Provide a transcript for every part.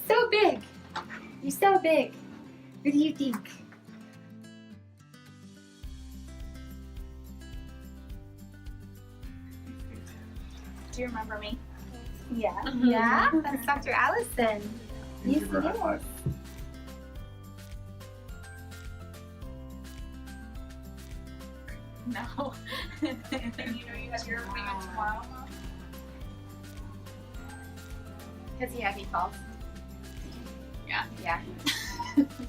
So big. You're so big. What do you think? Do you remember me? Yeah. Yeah? That's Dr. Allison. Yes, it is. No. And you know you have your appointment tomorrow? Because he had me false. Yeah. Yeah.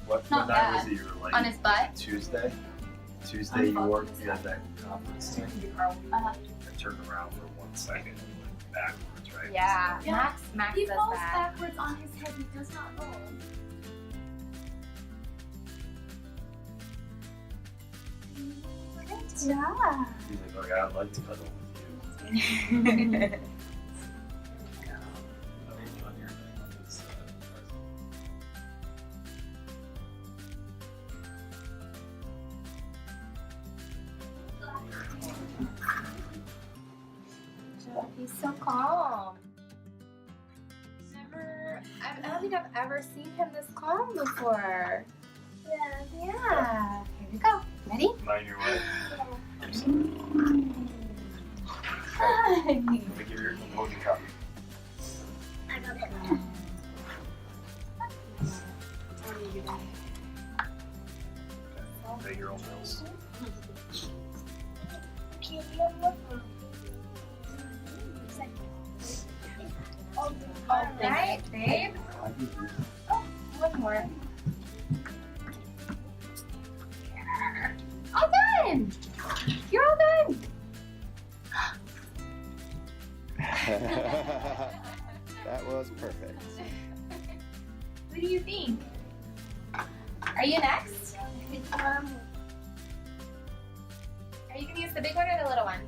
What Not night bad. was it? You were like On his butt? Tuesday. Tuesday you worked. You had that conference thing. Uh-huh. I turned around for 1 second and went backwards, right? Yeah. Yeah. Max He does falls that. backwards on his head. He does not roll. Good job. He's like, oh, I'd like to cuddle with you. He's so calm. I don't think I've ever seen him this calm before. Yeah. Yeah. Here we go. Ready? Mind your way. Hi. Let me give you your hold your cup. Pay your own bills. All right, babe. Oh, one more. All done. You're all done. That was perfect. What do you think? Are you next? Are you gonna use the big one or the little one?